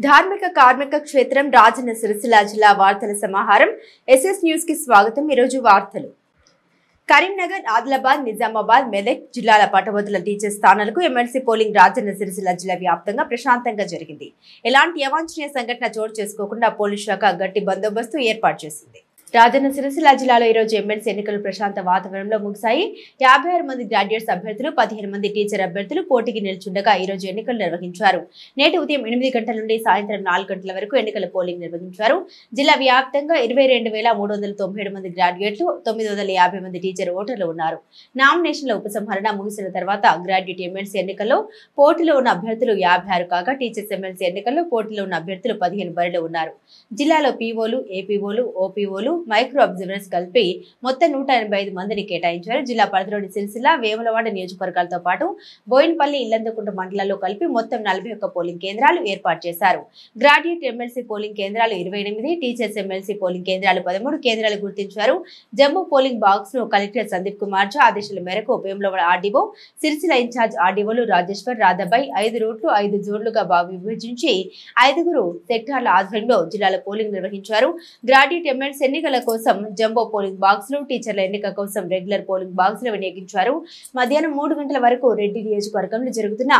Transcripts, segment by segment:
ధార్మిక కార్మిక క్షేత్రం రాజన్న సిరిసిల్ల జిల్లా వార్తల సమాహారం ఎస్ఎస్ న్యూస్ కి స్వాగతం। ఈ రోజు వార్తలు। కరీంనగర్, ఆదిలాబాద్, నిజామాబాద్, మెదక్ జిల్లాల పట్టభద్రుల టీచర్ స్థానాలకు ఎమ్మెల్సీ పోలింగ్ రాజన్న సిరిసిల్ల జిల్లా వ్యాప్తంగా ప్రశాంతంగా జరిగింది। ఎలాంటి అవాంఛనీయ సంఘటన చోటు చేసుకోకుండా పోలీసు శాఖ గట్టి బందోబస్తు ఏర్పాటు చేసింది। రాజన్న సిరిసిల్ల జిల్లాలో ఈ రోజు ఎమ్మెల్సీ ఎన్నికలు ప్రశాంత వాతావరణంలో ముగిశాయి। 56 మంది గ్రాడ్యుయేట్స్ అభ్యర్థులు, 15 మంది టీచర్ అభ్యర్థులు పోటీకి నిల్చుండగా ఈ రోజు ఎన్నికలు నిర్వహించారు। నేటి ఉదయం 8 గంటల నుండి సాయంత్రం 4 గంటల వరకు ఎన్నికల పోలింగ్ నిర్వహించారు। జిల్లా వ్యాప్తంగా 22,397 మంది గ్రాడ్యుయేట్లు, 950 మంది టీచర్ ఓటర్లు ఉన్నారు। నామినేషన్ల ఉపసంహరణ ముగిసిన తర్వాత గ్రాడ్యుయేట్ ఎమ్మెల్సీ ఎన్నికల్లో పోటీలో ఉన్న అభ్యర్థులు 56 కాగా టీచర్స్ ఎమ్మెల్సీ ఎన్నికల్లో పోటీలో ఉన్న అభ్యర్థులు 15 బరిలో ఉన్నారు। జిల్లాలో పీఓలు, ఏపీఓలు, ఓపీఓలు, మైక్రో అబ్జర్వర్స్ కలిపి మొత్తం 185 మందిని కేటాయించారు। జిల్లా పరిధిలోని సిరిసిల్ల, వేములవాడ నియోజకవర్గాలతో పాటు బోయినపల్లి, ఇల్లందుకుంట మండలాల్లో కలిపి మొత్తం 41 పోలింగ్ కేంద్రాలు ఏర్పాటు చేశారు। గ్రాడ్యుయేట్ ఎమ్మెల్సీ పోలింగ్ కేంద్రాలు 28, టీచర్స్ ఎమ్మెల్సీ పోలింగ్ కేంద్రాలు 13 కేంద్రాలు గుర్తించారు। జంబో పోలింగ్ బాక్స్ ను కలెక్టర్ సందీప్ కుమార్ ఝా ఆదేశాల మేరకు వేములవాడ ఆర్డీఓ, సిరిసిల్ల ఇన్ఛార్జ్ ఆర్డీఓలు రాజేశ్వర్, రాధాబాయ్ 5 రూట్లు 5 జోన్లుగా విభజించి 5 సెక్టార్ల ఆధ్వర్యంలో జిల్లాలో పోలింగ్ నిర్వహించారు। గ్రాడ్యుయేట్ ఎమ్మెల్సీ ఎన్నికల కోసం జంబో పోలింగ్ బాక్సులు, టీచర్ల ఎన్నిక కోసం రెగ్యులర్ పోలింగ్ బాక్సులు వినియోగించారు। మధ్యాహ్నం 3 గంటల వరకు రెడ్డి నియోజకవర్గంలో జరుగుతున్న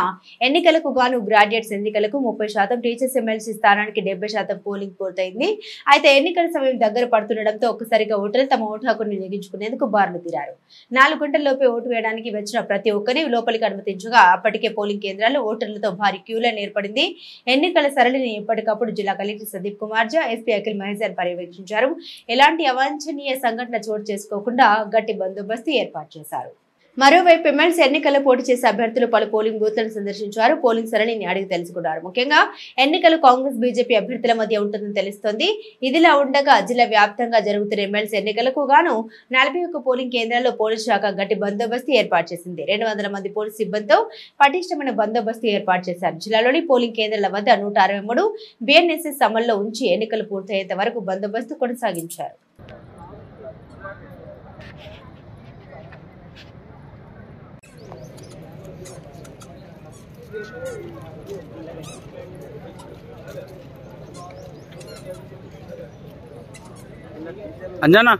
ఎన్నికలకు గాను గ్రాడ్యుయేట్స్ ఎన్నికలకు 30%, టీచర్స్ ఎమ్మెల్సీ స్థానానికి 70% పోలింగ్ పూర్తయింది। అయితే ఎన్నికల సమయం దగ్గర పడుతుండటంతో ఒక్కసారిగా ఓటర్లు తమ ఓటు హక్కును వినియోగించుకునేందుకు బారులు తీరారు। 4 గంటల్లోపే ఓటు వేయడానికి వచ్చిన ప్రతి ఒక్కరిని లోపలికి అనుమతించగా అప్పటికే పోలింగ్ కేంద్రాల్లో ఓటర్లతో భారీ క్యూలైన్ ఏర్పడింది। ఎన్నికల సరళిని ఎప్పటికప్పుడు జిల్లా కలెక్టర్ సందీప్ కుమార్ ఝా, ఎస్పీ అఖిల్ మహేశ్వర్ పర్యవేక్షించారు। ఎలాంటి అవాంఛనీయ సంఘటన చోటు చేసుకోకుండా గట్టి బందోబస్తు ఏర్పాటు చేశారు। మరోవైపు ఎమ్మెల్సీ ఎన్నికల్లో పోటీ చేసే అభ్యర్థులు పలు పోలింగ్ బూత్లను సందర్శించారు। పోలింగ్ సరళిని అడిగి తెలుసుకున్నారు। ముఖ్యంగా ఎన్నికలు కాంగ్రెస్, బీజేపీ అభ్యర్థుల మధ్య ఉంటుందని తెలుస్తోంది। ఇదిలా ఉండగా జిల్లా వ్యాప్తంగా జరుగుతున్న ఎమ్మెల్సీ ఎన్నికలకు గాను 41 పోలింగ్ కేంద్రాల్లో పోలీసు శాఖ గట్టి బందోబస్తు ఏర్పాటు చేసింది। 200 మంది పోలీసు సిబ్బందితో పటిష్టమైన బందోబస్తు ఏర్పాటు చేశారు। జిల్లాలోని పోలింగ్ కేంద్రాల వద్ద 163 BNSS అమల్లో ఉంచి ఎన్నికలు పూర్తయ్యేంత వరకు బందోబస్తు కొనసాగించారు। अंजना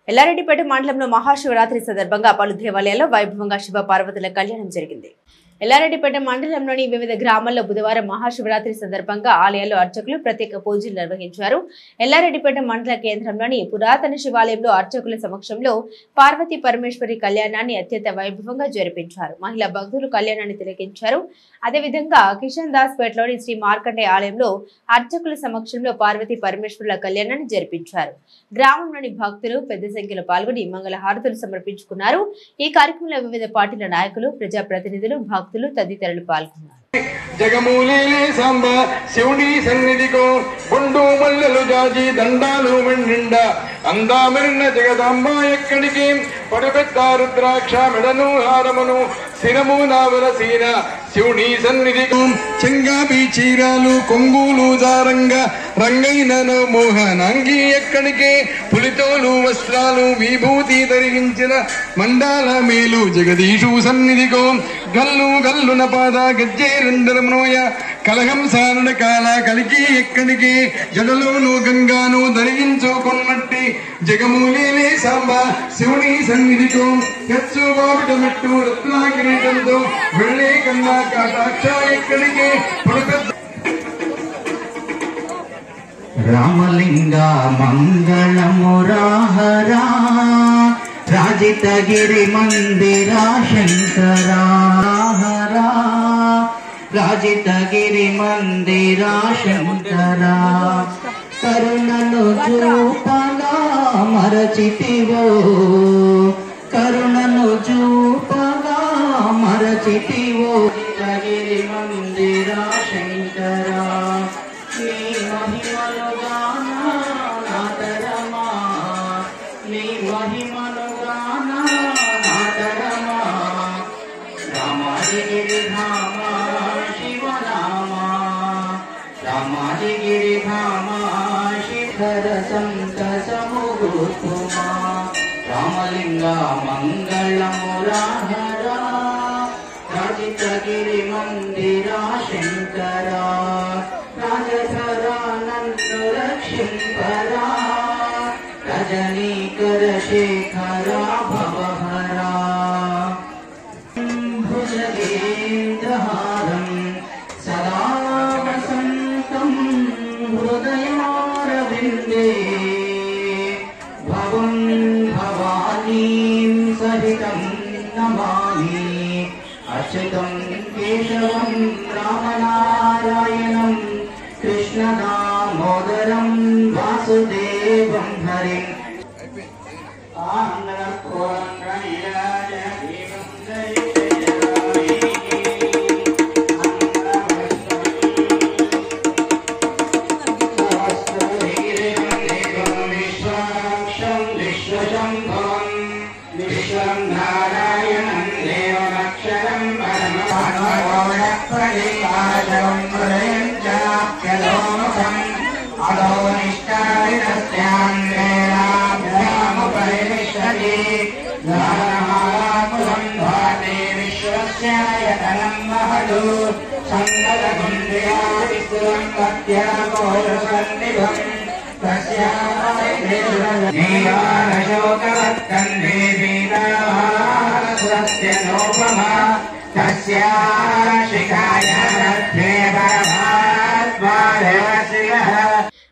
ఎల్లారెడ్డిపేట మండలంలో మహాశివరాత్రి సందర్భంగా పలు దేవాలయాల్లో వైభవంగా శివ పార్వతుల కళ్యాణం జరిగింది। ఎల్లారెడ్డిపేట మండలంలోని వివిధ గ్రామాల్లో బుధవారం మహాశివరాత్రి సందర్భంగా ఆలయాల్లో అర్చకులు ప్రత్యేక పూజలు నిర్వహించారు। ఎల్లారెడ్డిపేట మండల కేంద్రంలోని పురాతన శివాలయంలో అర్చకుల సమక్షంలో పార్వతీ పరమేశ్వరి కళ్యాణాన్ని అత్యంత వైభవంగా జరిపించారు। మహిళా భక్తులు కళ్యాణాన్ని తిలకించారు। అదేవిధంగా కిషన్ దాస్ పేటలోని శ్రీ మార్కండే ఆలయంలో అర్చకుల సమక్షంలో పార్వతీ పరమేశ్వరుల కళ్యాణాన్ని జరిపించారు। గ్రామంలోని భక్తులు పెద్ద సంఖ్యలో పాల్గొని మంగళ హారతులు సమర్పించుకున్నారు। ఈ కార్యక్రమంలో వివిధ పార్టీల నాయకులు, ప్రజాప్రతినిధులు, భక్తులు తదితరులు పాల్గొన్నారు। జగమూలేలే సాంబ శివుని సన్నిధికో గుండు మల్లెలు జాజి దండాలు మండిండ అందామెరిన జగదాంబ ఎక్కడికి పడుపెద్ద రుద్రాక్ష మెడను హారమును శిరము నావలసీన శివుని సన్నిధికో చెంగాబి చీరాలు కొంగులు దారంగ రంగైన మోహనాంగి ఎక్కడికి పులితోలు వస్త్రాలు విభూతి ధరించిన మండాల మేలు జగదీశు సన్నిధికో గల్లు గల్లున పాద గజ్జేరందరమనోయ కలహం సారణ కాల కలికి ఎక్కడికి జడలోను గంగాను ధరించుకున్నట్టి జగమూలేలే సాంబ శివుని సన్నిధికో గచ్చు బాబుట మెట్టు రత్నాకిరీటంతో వెళ్ళే కన్నా కాటాక్ష ఎక్కడికి పడుపెద్ద రామలింగ మంగళమురాహరా రాజితగిరి మందిరా శంకరా హరా రాజితగిరి మందిరా శంకరా కరుణను చూపగా మరచితివో కరుణను చూపగా మరచితివో రాజితగిరి మందిరా శంకరా నీ మహిమను గానా నాటరమా నీ మహిమను గానా నాటరమా రామాగిరి ధామ శివరామ రామ శేఖర సంతసముగుతుమా రామలింగ మంగళ మురాహరా రాజితగిరి మందిరా శంకరా రాజధరా నన్ను రక్షింపరా రజనీకర శేఖరా భవహరా భుజగేంద్రహారం సదా వసంతం హృదయారవిందే భవం భవానీం సహితం నమామి అచ్యుతం కేశవం రామనారాయణం కృష్ణదామోదరం వాసుదేవం హరిం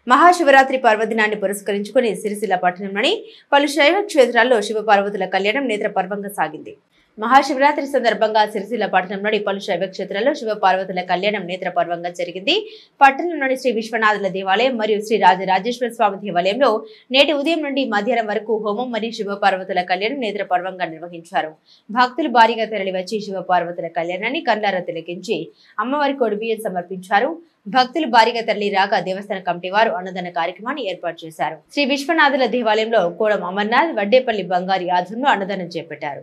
మహాశివరాత్రి పర్వదినాన్ని పురస్కరించుకుని సిరిసిల్ల పట్టణంలోని పలు శైవ క్షేత్రాల్లో శివపార్వతుల కళ్యాణం నేత్రపర్వంగా సాగింది. మహాశివరాత్రి సందర్భంగా సిరిసిల్ల పట్టణంలోని పలు శైవ క్షేత్రాల్లో శివపార్వతుల కళ్యాణం నేత్రపర్వంగా జరిగింది. పట్టణంలోని శ్రీ విశ్వనాథుల దేవాలయం మరియు శ్రీ రాజరాజేశ్వర స్వామి దేవాలయంలో నేటి ఉదయం నుండి మధ్యాహ్నం వరకు హోమం మరియు శివపార్వతుల కళ్యాణం నేత్రపర్వంగా నిర్వహించారు. భక్తులు భారీగా తరలివచ్చి శివపార్వతుల కళ్యాణాన్ని కళ్ళారా తిలకించి అమ్మవారి కొడిబియ్యం సమర్పించారు. భక్తులు భారీగా తరలి రాగా దేవస్థాన కమిటీ వారు అన్నదాన కార్యక్రమాన్ని ఏర్పాటు చేశారు. శ్రీ విశ్వనాథుల దేవాలయంలో కోడం అమర్నాథ్, వడ్డేపల్లి బంగారి ఆధ్వర్యంలో అన్నదానం చేపట్టారు.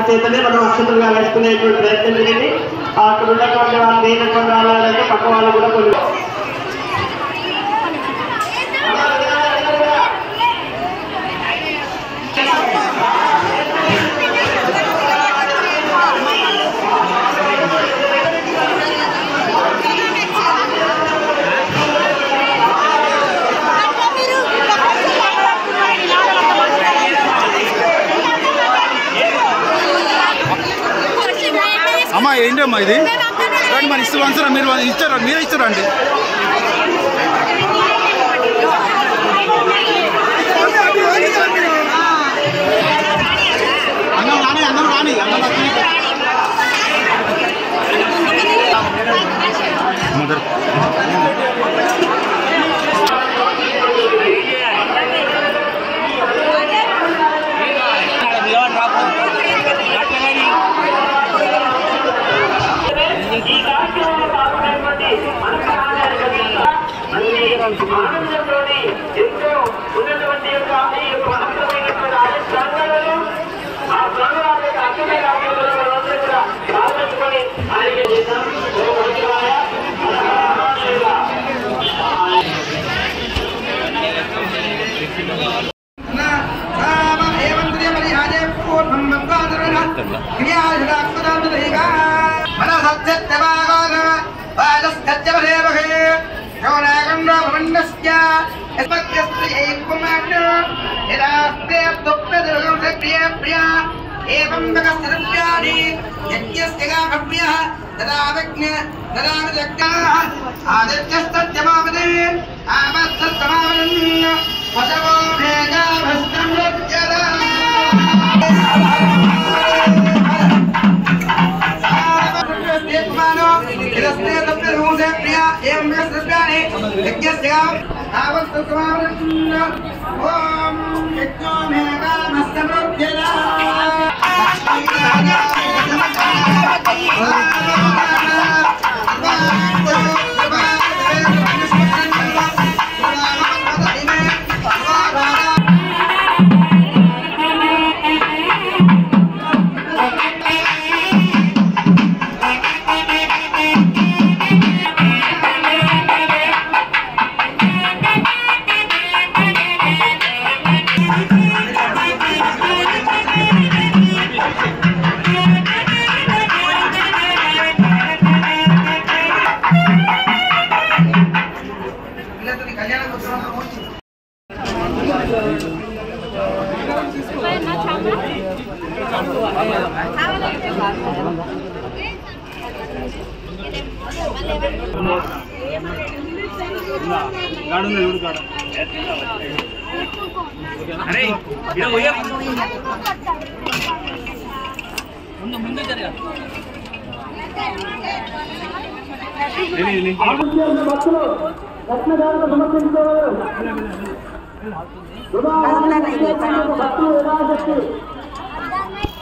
చేతనే మనం అక్షంతలుగా వేసుకునేటువంటి ప్రయత్నం జరిగింది. అక్కడ ఉన్నటువంటి వాళ్ళు దేని పక్క వాళ్ళు కూడా కొన్ని ఏంటమ్మా ఇది రండి మరి ఇస్తారా మీరు ఇస్తారా మీరే ఇస్తారా అండి అన్నం రాని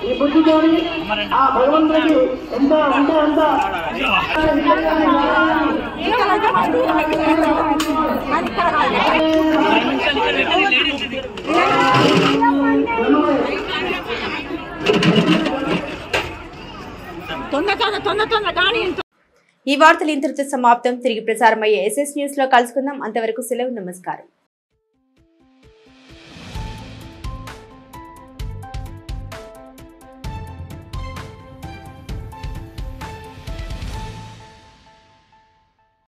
ఈ బుద్ధితోని ఆ భగవంతుడికి ఎంత అంటే అంత ఈ వార్తలు ఇంతటితో సమాప్తం. తిరిగి ప్రసారమయ్యే SS న్యూస్ లో కలుసుకుందాం. అంతవరకు సెలవు. నమస్కారం.